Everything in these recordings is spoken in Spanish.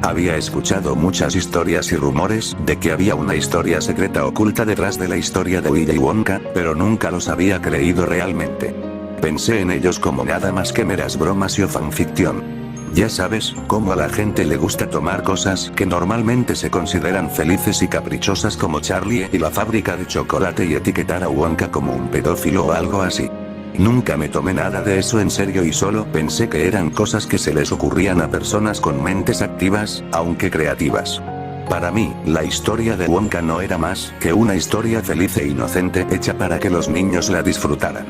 Había escuchado muchas historias y rumores de que había una historia secreta oculta detrás de la historia de Willy Wonka, pero nunca los había creído realmente. Pensé en ellos como nada más que meras bromas o fanficción. Ya sabes, cómo a la gente le gusta tomar cosas que normalmente se consideran felices y caprichosas como Charlie y la fábrica de chocolate y etiquetar a Wonka como un pedófilo o algo así. Nunca me tomé nada de eso en serio y solo pensé que eran cosas que se les ocurrían a personas con mentes activas, aunque creativas. Para mí, la historia de Wonka no era más que una historia feliz e inocente hecha para que los niños la disfrutaran.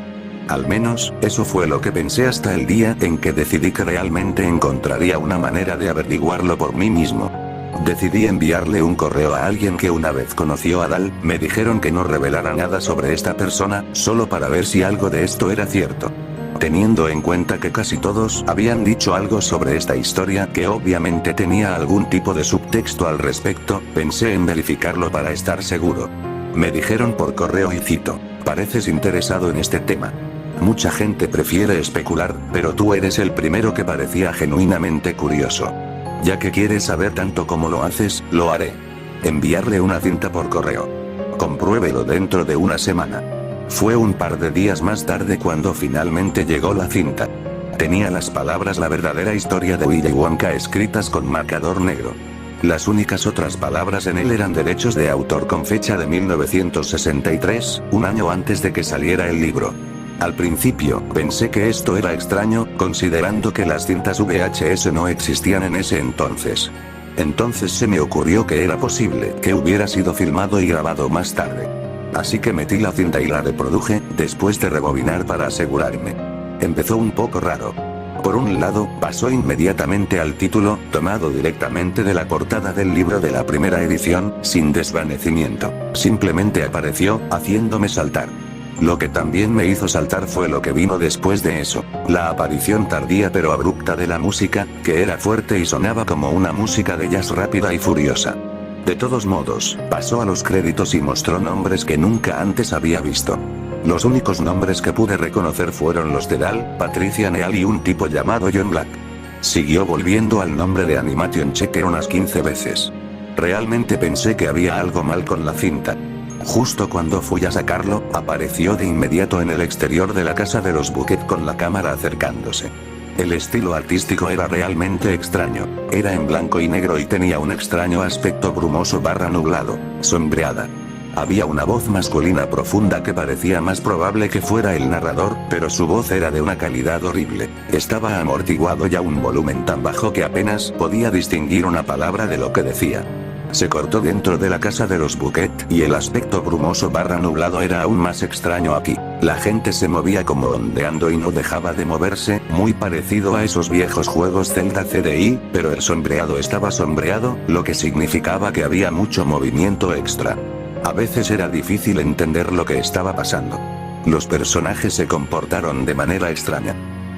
Al menos, eso fue lo que pensé hasta el día en que decidí que realmente encontraría una manera de averiguarlo por mí mismo. Decidí enviarle un correo a alguien que una vez conoció a Dal, me dijeron que no revelara nada sobre esta persona, solo para ver si algo de esto era cierto. Teniendo en cuenta que casi todos habían dicho algo sobre esta historia que obviamente tenía algún tipo de subtexto al respecto, pensé en verificarlo para estar seguro. Me dijeron por correo y cito: "Pareces interesado en este tema. Mucha gente prefiere especular, pero tú eres el primero que parecía genuinamente curioso. Ya que quieres saber tanto como lo haces, lo haré. Enviarle una cinta por correo. Compruébelo dentro de una semana". Fue un par de días más tarde cuando finalmente llegó la cinta. Tenía las palabras "La verdadera historia de Willy Wonka" escritas con marcador negro. Las únicas otras palabras en él eran derechos de autor con fecha de 1963, un año antes de que saliera el libro. Al principio, pensé que esto era extraño, considerando que las cintas VHS no existían en ese entonces. Entonces se me ocurrió que era posible que hubiera sido filmado y grabado más tarde. Así que metí la cinta y la reproduje, después de rebobinar para asegurarme. Empezó un poco raro. Por un lado, pasó inmediatamente al título, tomado directamente de la portada del libro de la primera edición, sin desvanecimiento. Simplemente apareció, haciéndome saltar. Lo que también me hizo saltar fue lo que vino después de eso, la aparición tardía pero abrupta de la música, que era fuerte y sonaba como una música de jazz rápida y furiosa. De todos modos, pasó a los créditos y mostró nombres que nunca antes había visto. Los únicos nombres que pude reconocer fueron los de Dal, Patricia Neal y un tipo llamado John Black. Siguió volviendo al nombre de Animation Checker unas 15 veces. Realmente pensé que había algo mal con la cinta. Justo cuando fui a sacarlo, apareció de inmediato en el exterior de la casa de los Bucket con la cámara acercándose. El estilo artístico era realmente extraño. Era en blanco y negro y tenía un extraño aspecto brumoso / nublado, sombreada. Había una voz masculina profunda que parecía más probable que fuera el narrador, pero su voz era de una calidad horrible. Estaba amortiguado y a un volumen tan bajo que apenas podía distinguir una palabra de lo que decía. Se cortó dentro de la casa de los Bucket, y el aspecto brumoso / nublado era aún más extraño aquí. La gente se movía como ondeando y no dejaba de moverse, muy parecido a esos viejos juegos Zelda CDI, pero el sombreado estaba sombreado, lo que significaba que había mucho movimiento extra. A veces era difícil entender lo que estaba pasando. Los personajes se comportaron de manera extraña.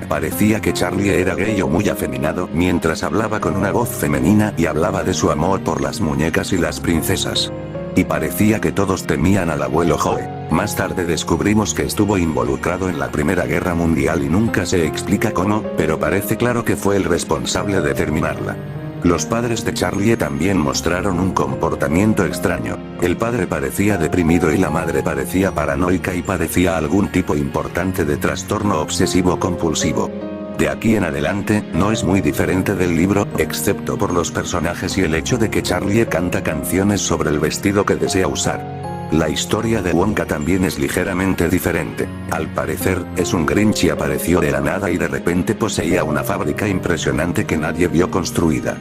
Parecía que Charlie era gay o muy afeminado mientras hablaba con una voz femenina y hablaba de su amor por las muñecas y las princesas. Y parecía que todos temían al abuelo Joe. Más tarde descubrimos que estuvo involucrado en la Primera Guerra Mundial y nunca se explica cómo, pero parece claro que fue el responsable de terminarla. Los padres de Charlie también mostraron un comportamiento extraño. El padre parecía deprimido y la madre parecía paranoica y padecía algún tipo importante de trastorno obsesivo compulsivo. De aquí en adelante, no es muy diferente del libro, excepto por los personajes y el hecho de que Charlie canta canciones sobre el vestido que desea usar. La historia de Wonka también es ligeramente diferente. Al parecer, es un Grinch y apareció de la nada y de repente poseía una fábrica impresionante que nadie vio construida.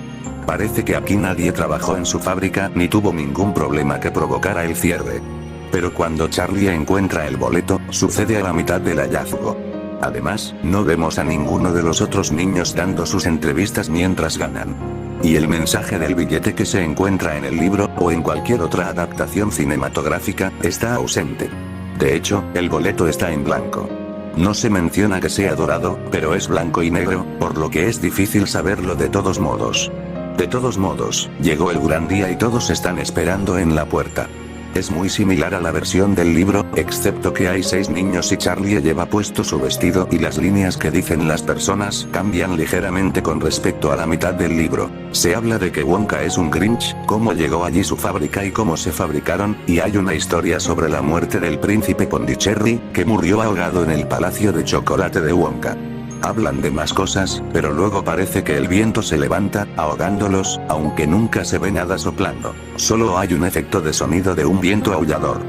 Parece que aquí nadie trabajó en su fábrica ni tuvo ningún problema que provocara el cierre. Pero cuando Charlie encuentra el boleto, sucede a la mitad del hallazgo. Además, no vemos a ninguno de los otros niños dando sus entrevistas mientras ganan. Y el mensaje del billete que se encuentra en el libro, o en cualquier otra adaptación cinematográfica, está ausente. De hecho, el boleto está en blanco. No se menciona que sea dorado, pero es blanco y negro, por lo que es difícil saberlo de todos modos. De todos modos, llegó el gran día y todos están esperando en la puerta. Es muy similar a la versión del libro, excepto que hay 6 niños y Charlie lleva puesto su vestido y las líneas que dicen las personas cambian ligeramente con respecto a la mitad del libro. Se habla de que Wonka es un Grinch, cómo llegó allí su fábrica y cómo se fabricaron, y hay una historia sobre la muerte del príncipe Pondicherry, que murió ahogado en el palacio de chocolate de Wonka. Hablan de más cosas, pero luego parece que el viento se levanta, ahogándolos, aunque nunca se ve nada soplando. Solo hay un efecto de sonido de un viento aullador.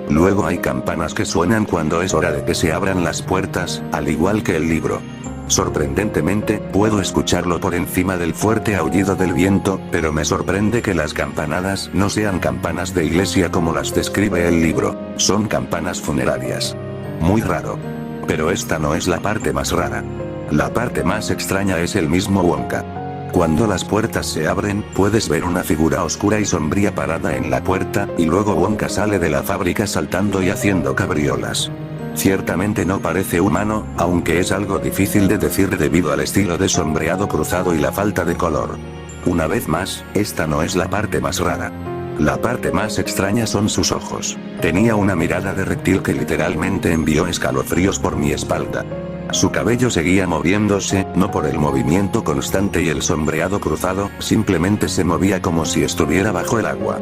Luego hay campanas que suenan cuando es hora de que se abran las puertas, al igual que el libro. Sorprendentemente, puedo escucharlo por encima del fuerte aullido del viento, pero me sorprende que las campanadas no sean campanas de iglesia como las describe el libro. Son campanas funerarias. Muy raro. Pero esta no es la parte más rara. La parte más extraña es el mismo Wonka. Cuando las puertas se abren, puedes ver una figura oscura y sombría parada en la puerta, y luego Wonka sale de la fábrica saltando y haciendo cabriolas. Ciertamente no parece humano, aunque es algo difícil de decir debido al estilo de sombreado cruzado y la falta de color. Una vez más, esta no es la parte más rara. La parte más extraña son sus ojos. Tenía una mirada de reptil que literalmente envió escalofríos por mi espalda. Su cabello seguía moviéndose, no por el movimiento constante y el sombreado cruzado, simplemente se movía como si estuviera bajo el agua.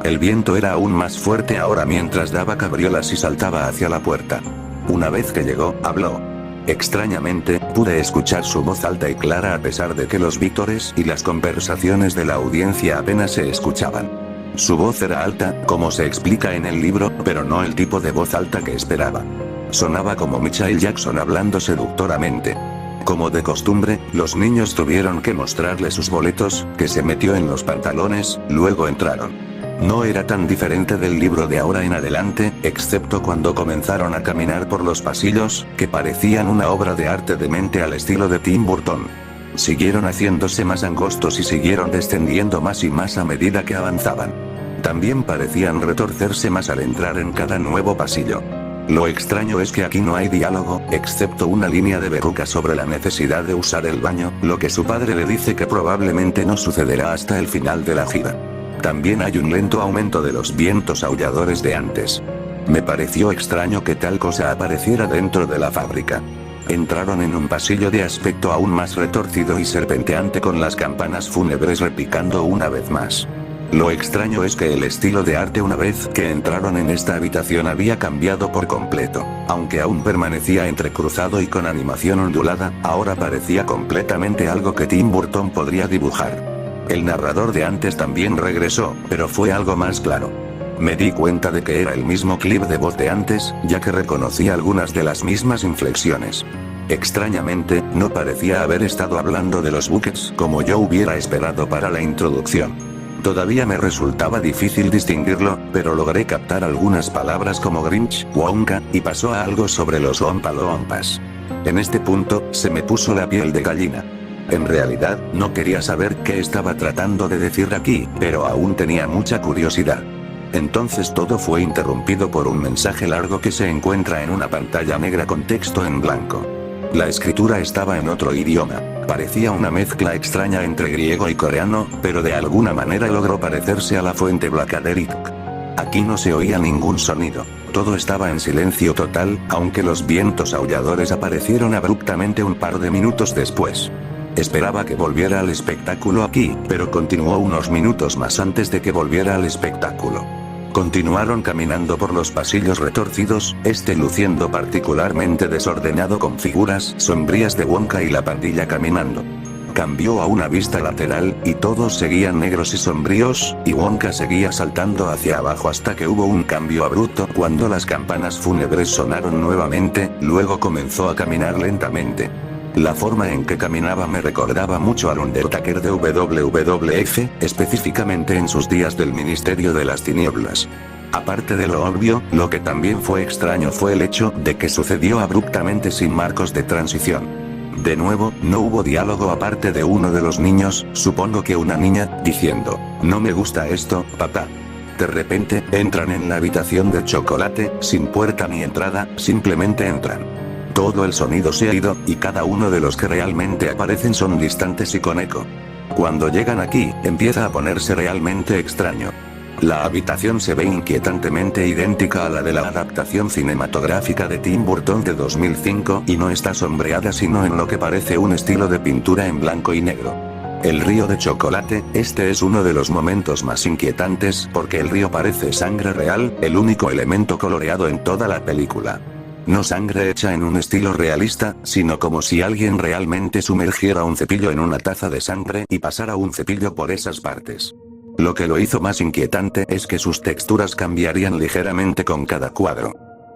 El viento era aún más fuerte ahora mientras daba cabriolas y saltaba hacia la puerta. Una vez que llegó, habló. Extrañamente, pude escuchar su voz alta y clara a pesar de que los vítores y las conversaciones de la audiencia apenas se escuchaban. Su voz era alta, como se explica en el libro, pero no el tipo de voz alta que esperaba. Sonaba como Michael Jackson hablando seductoramente. Como de costumbre, los niños tuvieron que mostrarle sus boletos, que se metió en los pantalones, luego entraron. No era tan diferente del libro de ahora en adelante, excepto cuando comenzaron a caminar por los pasillos, que parecían una obra de arte demente al estilo de Tim Burton. Siguieron haciéndose más angostos y siguieron descendiendo más y más a medida que avanzaban. También parecían retorcerse más al entrar en cada nuevo pasillo. Lo extraño es que aquí no hay diálogo, excepto una línea de verruca sobre la necesidad de usar el baño, lo que su padre le dice que probablemente no sucederá hasta el final de la gira. También hay un lento aumento de los vientos aulladores de antes. Me pareció extraño que tal cosa apareciera dentro de la fábrica. Entraron en un pasillo de aspecto aún más retorcido y serpenteante con las campanas fúnebres repicando una vez más. Lo extraño es que el estilo de arte una vez que entraron en esta habitación había cambiado por completo. Aunque aún permanecía entrecruzado y con animación ondulada, ahora parecía completamente algo que Tim Burton podría dibujar. El narrador de antes también regresó, pero fue algo más claro. Me di cuenta de que era el mismo clip de voz de antes, ya que reconocí algunas de las mismas inflexiones. Extrañamente, no parecía haber estado hablando de los buques como yo hubiera esperado para la introducción. Todavía me resultaba difícil distinguirlo, pero logré captar algunas palabras como Grinch, Wonka, y pasó a algo sobre los Oompa Loompas. En este punto, se me puso la piel de gallina. En realidad, no quería saber qué estaba tratando de decir aquí, pero aún tenía mucha curiosidad. Entonces todo fue interrumpido por un mensaje largo que se encuentra en una pantalla negra con texto en blanco. La escritura estaba en otro idioma. Parecía una mezcla extraña entre griego y coreano, pero de alguna manera logró parecerse a la fuente Blackaderic. Aquí no se oía ningún sonido. Todo estaba en silencio total, aunque los vientos aulladores aparecieron abruptamente un par de minutos después. Esperaba que volviera al espectáculo aquí, pero continuó unos minutos más antes de que volviera al espectáculo. Continuaron caminando por los pasillos retorcidos, luciendo particularmente desordenado con figuras sombrías de Wonka y la pandilla caminando. Cambió a una vista lateral, y todos seguían negros y sombríos, y Wonka seguía saltando hacia abajo hasta que hubo un cambio abrupto cuando las campanas fúnebres sonaron nuevamente, luego comenzó a caminar lentamente. La forma en que caminaba me recordaba mucho al Undertaker de WWF, específicamente en sus días del Ministerio de las Tinieblas. Aparte de lo obvio, lo que también fue extraño fue el hecho de que sucedió abruptamente sin marcos de transición. De nuevo, no hubo diálogo aparte de uno de los niños, supongo que una niña, diciendo, "No me gusta esto, papá". De repente, entran en la habitación de chocolate, sin puerta ni entrada, simplemente entran. Todo el sonido se ha ido, y cada uno de los que realmente aparecen son distantes y con eco. Cuando llegan aquí, empieza a ponerse realmente extraño. La habitación se ve inquietantemente idéntica a la de la adaptación cinematográfica de Tim Burton de 2005 y no está sombreada sino en lo que parece un estilo de pintura en blanco y negro. El río de chocolate, este es uno de los momentos más inquietantes porque el río parece sangre real, el único elemento coloreado en toda la película. No sangre hecha en un estilo realista, sino como si alguien realmente sumergiera un cepillo en una taza de sangre y pasara un cepillo por esas partes. Lo que lo hizo más inquietante es que sus texturas cambiarían ligeramente con cada cuadro.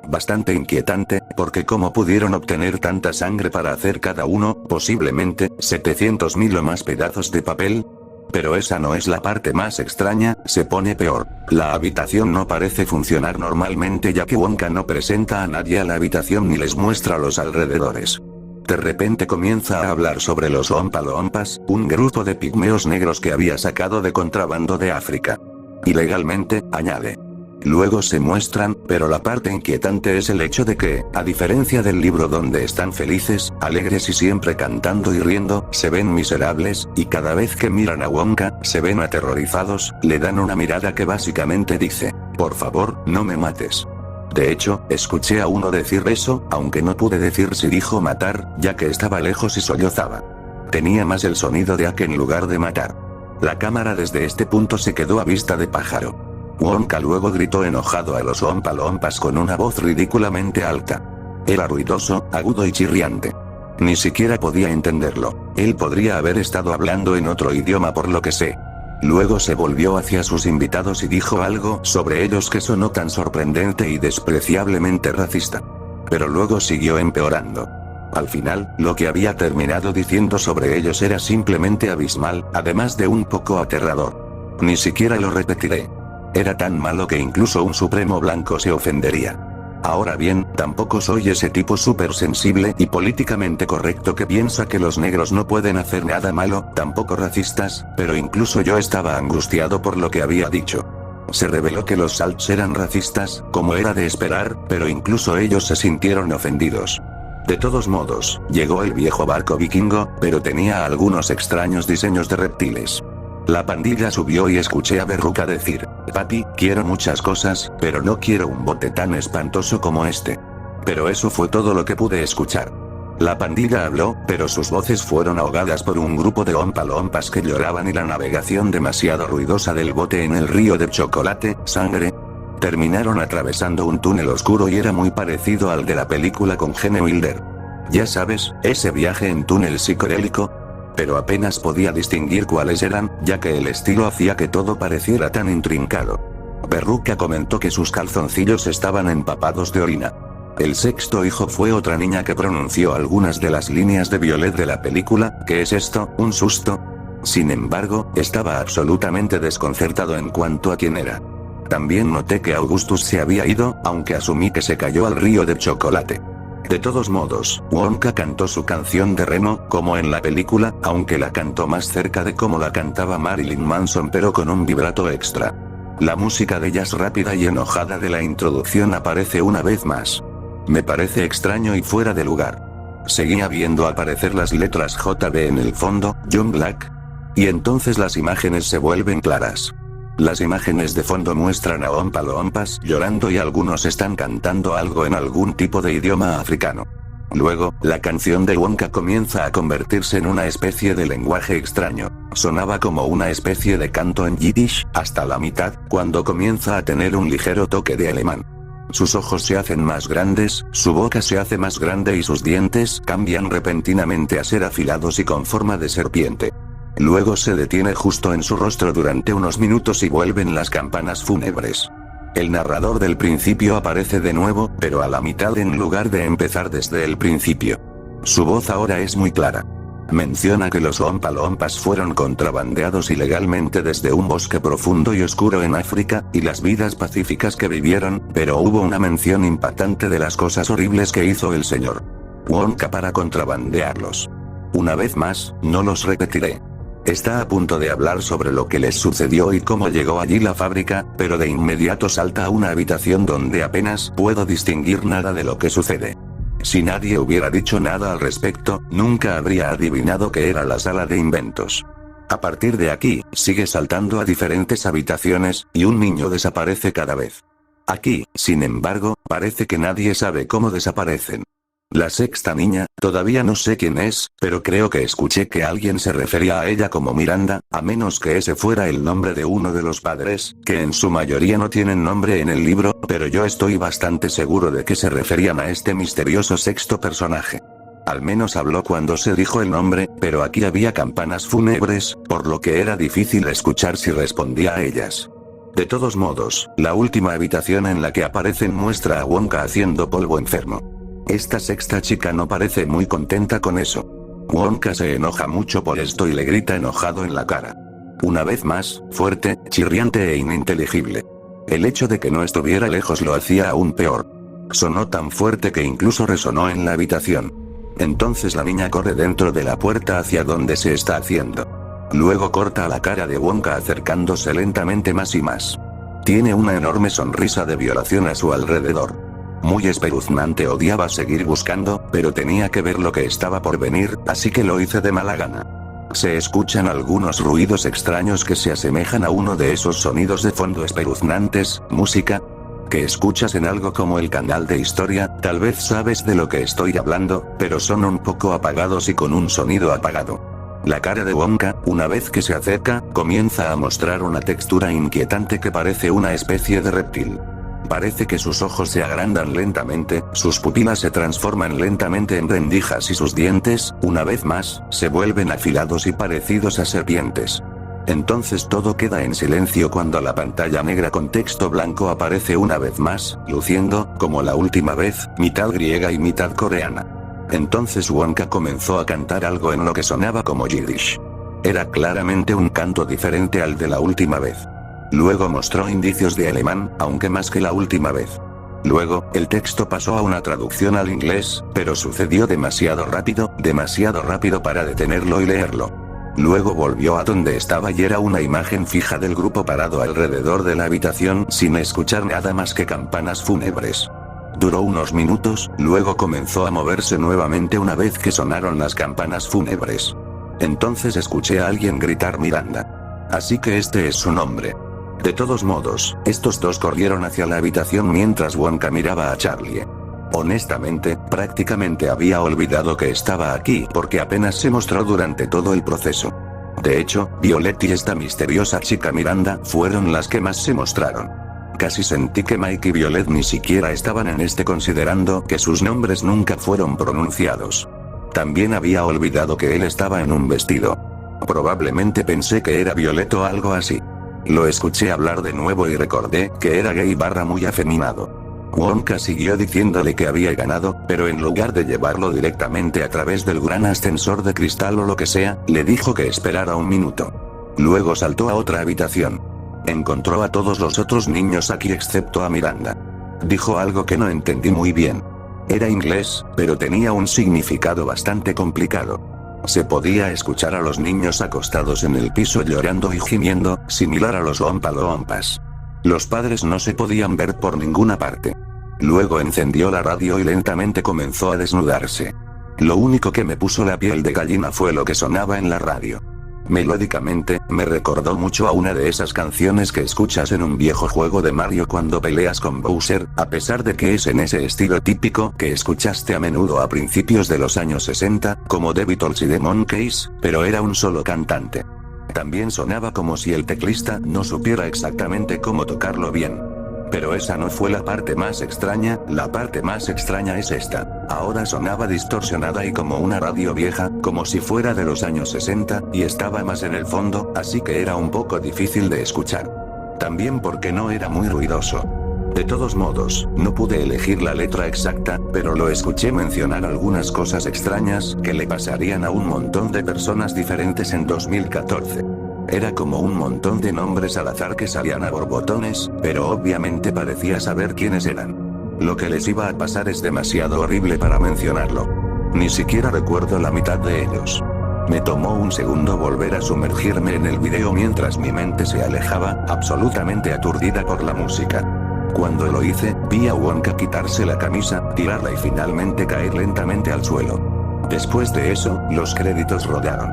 Bastante inquietante, porque cómo pudieron obtener tanta sangre para hacer cada uno, posiblemente, 700.000 o más pedazos de papel. Pero esa no es la parte más extraña, se pone peor. La habitación no parece funcionar normalmente ya que Wonka no presenta a nadie a la habitación ni les muestra los alrededores. De repente comienza a hablar sobre los Oompa Loompas, un grupo de pigmeos negros que había sacado de contrabando de África. Ilegalmente, añade. Luego se muestran, pero la parte inquietante es el hecho de que, a diferencia del libro donde están felices, alegres y siempre cantando y riendo, se ven miserables, y cada vez que miran a Wonka, se ven aterrorizados, le dan una mirada que básicamente dice, por favor, no me mates. De hecho, escuché a uno decir eso, aunque no pude decir si dijo matar, ya que estaba lejos y sollozaba. Tenía más el sonido de en lugar de matar. La cámara desde este punto se quedó a vista de pájaro. Wonka luego gritó enojado a los Oompa Loompas con una voz ridículamente alta. Era ruidoso, agudo y chirriante. Ni siquiera podía entenderlo. Él podría haber estado hablando en otro idioma por lo que sé. Luego se volvió hacia sus invitados y dijo algo sobre ellos que sonó tan sorprendente y despreciablemente racista. Pero luego siguió empeorando. Al final, lo que había terminado diciendo sobre ellos era simplemente abismal, además de un poco aterrador. Ni siquiera lo repetiré. Era tan malo que incluso un supremo blanco se ofendería. Ahora bien, tampoco soy ese tipo súper sensible y políticamente correcto que piensa que los negros no pueden hacer nada malo, tampoco racistas, pero incluso yo estaba angustiado por lo que había dicho. Se reveló que los Salts eran racistas, como era de esperar, pero incluso ellos se sintieron ofendidos. De todos modos, llegó el viejo barco vikingo, pero tenía algunos extraños diseños de reptiles. La pandilla subió y escuché a Berruca decir, papi, quiero muchas cosas, pero no quiero un bote tan espantoso como este. Pero eso fue todo lo que pude escuchar. La pandilla habló, pero sus voces fueron ahogadas por un grupo de Oompa Loompas que lloraban y la navegación demasiado ruidosa del bote en el río de chocolate, sangre. Terminaron atravesando un túnel oscuro y era muy parecido al de la película con Gene Wilder. Ya sabes, ese viaje en túnel psicodélico. Pero apenas podía distinguir cuáles eran, ya que el estilo hacía que todo pareciera tan intrincado. Berruca comentó que sus calzoncillos estaban empapados de orina. El sexto hijo fue otra niña que pronunció algunas de las líneas de Violet de la película. ¿Qué es esto? ¿Un susto? Sin embargo, estaba absolutamente desconcertado en cuanto a quién era. También noté que Augustus se había ido, aunque asumí que se cayó al río de chocolate. De todos modos, Wonka cantó su canción de Reno, como en la película, aunque la cantó más cerca de cómo la cantaba Marilyn Manson pero con un vibrato extra. La música de jazz rápida y enojada de la introducción aparece una vez más. Me parece extraño y fuera de lugar. Seguía viendo aparecer las letras JB en el fondo, John Black. Y entonces las imágenes se vuelven claras. Las imágenes de fondo muestran a Oompa Loompas llorando y algunos están cantando algo en algún tipo de idioma africano. Luego, la canción de Wonka comienza a convertirse en una especie de lenguaje extraño. Sonaba como una especie de canto en yiddish, hasta la mitad, cuando comienza a tener un ligero toque de alemán. Sus ojos se hacen más grandes, su boca se hace más grande y sus dientes cambian repentinamente a ser afilados y con forma de serpiente. Luego se detiene justo en su rostro durante unos minutos y vuelven las campanas fúnebres. El narrador del principio aparece de nuevo, pero a la mitad en lugar de empezar desde el principio. Su voz ahora es muy clara. Menciona que los Oompa Loompas fueron contrabandeados ilegalmente desde un bosque profundo y oscuro en África, y las vidas pacíficas que vivieron, pero hubo una mención impactante de las cosas horribles que hizo el señor Wonka para contrabandearlos. Una vez más, no los repetiré. Está a punto de hablar sobre lo que les sucedió y cómo llegó allí la fábrica, pero de inmediato salta a una habitación donde apenas puedo distinguir nada de lo que sucede. Si nadie hubiera dicho nada al respecto, nunca habría adivinado que era la sala de inventos. A partir de aquí, sigue saltando a diferentes habitaciones, y un niño desaparece cada vez. Aquí, sin embargo, parece que nadie sabe cómo desaparecen. La sexta niña, todavía no sé quién es, pero creo que escuché que alguien se refería a ella como Miranda, a menos que ese fuera el nombre de uno de los padres, que en su mayoría no tienen nombre en el libro, pero yo estoy bastante seguro de que se referían a este misterioso sexto personaje. Al menos habló cuando se dijo el nombre, pero aquí había campanas fúnebres, por lo que era difícil escuchar si respondía a ellas. De todos modos, la última habitación en la que aparecen muestra a Wonka haciendo polvo enfermo. Esta sexta chica no parece muy contenta con eso. Wonka se enoja mucho por esto y le grita enojado en la cara. Una vez más, fuerte, chirriante e ininteligible. El hecho de que no estuviera lejos lo hacía aún peor. Sonó tan fuerte que incluso resonó en la habitación. Entonces la niña corre dentro de la puerta hacia donde se está haciendo. Luego corta a la cara de Wonka acercándose lentamente más y más. Tiene una enorme sonrisa de violación a su alrededor. Muy espeluznante, odiaba seguir buscando, pero tenía que ver lo que estaba por venir, así que lo hice de mala gana. Se escuchan algunos ruidos extraños que se asemejan a uno de esos sonidos de fondo espeluznantes, música que escuchas en algo como el canal de historia. Tal vez sabes de lo que estoy hablando, pero son un poco apagados y con un sonido apagado. La cara de Wonka, una vez que se acerca, comienza a mostrar una textura inquietante que parece una especie de reptil. Parece que sus ojos se agrandan lentamente, sus pupilas se transforman lentamente en rendijas y sus dientes, una vez más, se vuelven afilados y parecidos a serpientes. Entonces todo queda en silencio cuando la pantalla negra con texto blanco aparece una vez más, luciendo, como la última vez, mitad griega y mitad coreana. Entonces Wonka comenzó a cantar algo en lo que sonaba como yiddish. Era claramente un canto diferente al de la última vez. Luego mostró indicios de alemán, aunque más que la última vez. Luego, el texto pasó a una traducción al inglés, pero sucedió demasiado rápido para detenerlo y leerlo. Luego volvió a donde estaba y era una imagen fija del grupo parado alrededor de la habitación sin escuchar nada más que campanas fúnebres. Duró unos minutos, luego comenzó a moverse nuevamente una vez que sonaron las campanas fúnebres. Entonces escuché a alguien gritar Miranda. Así que este es su nombre. De todos modos, estos dos corrieron hacia la habitación mientras Wonka miraba a Charlie. Honestamente, prácticamente había olvidado que estaba aquí porque apenas se mostró durante todo el proceso. De hecho, Violet y esta misteriosa chica Miranda fueron las que más se mostraron. Casi sentí que Mike y Violet ni siquiera estaban en este considerando que sus nombres nunca fueron pronunciados. También había olvidado que él estaba en un vestido. Probablemente pensé que era Violet o algo así. Lo escuché hablar de nuevo y recordé que era gay / muy afeminado. Wonka siguió diciéndole que había ganado, pero en lugar de llevarlo directamente a través del gran ascensor de cristal o lo que sea, le dijo que esperara un minuto. Luego saltó a otra habitación. Encontró a todos los otros niños aquí excepto a Miranda. Dijo algo que no entendí muy bien. Era inglés, pero tenía un significado bastante complicado. Se podía escuchar a los niños acostados en el piso llorando y gimiendo, similar a los Oompa Loompas. Los padres no se podían ver por ninguna parte. Luego encendió la radio y lentamente comenzó a desnudarse. Lo único que me puso la piel de gallina fue lo que sonaba en la radio. Melódicamente, me recordó mucho a una de esas canciones que escuchas en un viejo juego de Mario cuando peleas con Bowser, a pesar de que es en ese estilo típico que escuchaste a menudo a principios de los años 60, como The Beatles y The Monkees, pero era un solo cantante. También sonaba como si el teclista no supiera exactamente cómo tocarlo bien. Pero esa no fue la parte más extraña, la parte más extraña es esta. Ahora sonaba distorsionada y como una radio vieja, como si fuera de los años 60, y estaba más en el fondo, así que era un poco difícil de escuchar. También porque no era muy ruidoso. De todos modos, no pude elegir la letra exacta, pero lo escuché mencionar algunas cosas extrañas que le pasarían a un montón de personas diferentes en 2014. Era como un montón de nombres al azar que salían a borbotones, pero obviamente parecía saber quiénes eran. Lo que les iba a pasar es demasiado horrible para mencionarlo. Ni siquiera recuerdo la mitad de ellos. Me tomó un segundo volver a sumergirme en el video mientras mi mente se alejaba, absolutamente aturdida por la música. Cuando lo hice, vi a Wonka quitarse la camisa, tirarla y finalmente caer lentamente al suelo. Después de eso, los créditos rodaron.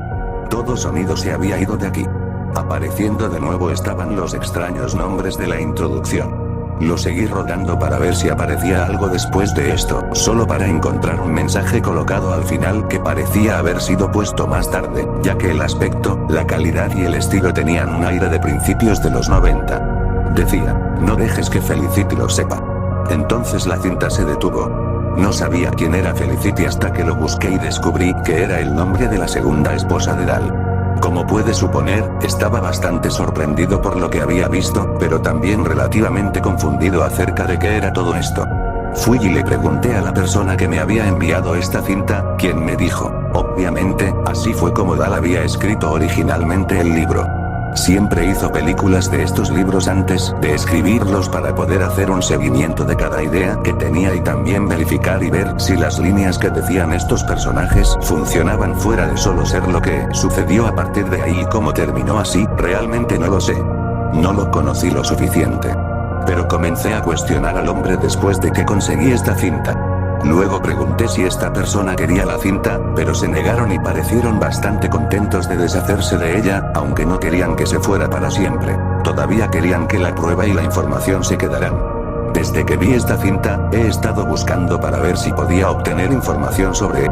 Todo sonido se había ido de aquí. Apareciendo de nuevo estaban los extraños nombres de la introducción. Lo seguí rodando para ver si aparecía algo después de esto, solo para encontrar un mensaje colocado al final que parecía haber sido puesto más tarde, ya que el aspecto, la calidad y el estilo tenían un aire de principios de los 90. Decía, no dejes que Felicity lo sepa. Entonces la cinta se detuvo. No sabía quién era Felicity hasta que lo busqué y descubrí que era el nombre de la segunda esposa de Dal. Como puede suponer, estaba bastante sorprendido por lo que había visto, pero también relativamente confundido acerca de qué era todo esto. Fui y le pregunté a la persona que me había enviado esta cinta, quien me dijo, obviamente, así fue como Dal había escrito originalmente el libro. Siempre hizo películas de estos libros antes de escribirlos para poder hacer un seguimiento de cada idea que tenía y también verificar y ver si las líneas que decían estos personajes funcionaban fuera de solo ser lo que sucedió a partir de ahí y cómo terminó así, realmente no lo sé. No lo conocí lo suficiente. Pero comencé a cuestionar al hombre después de que conseguí esta cinta. Luego pregunté si esta persona quería la cinta, pero se negaron y parecieron bastante contentos de deshacerse de ella, aunque no querían que se fuera para siempre. Todavía querían que la prueba y la información se quedaran. Desde que vi esta cinta, he estado buscando para ver si podía obtener información sobre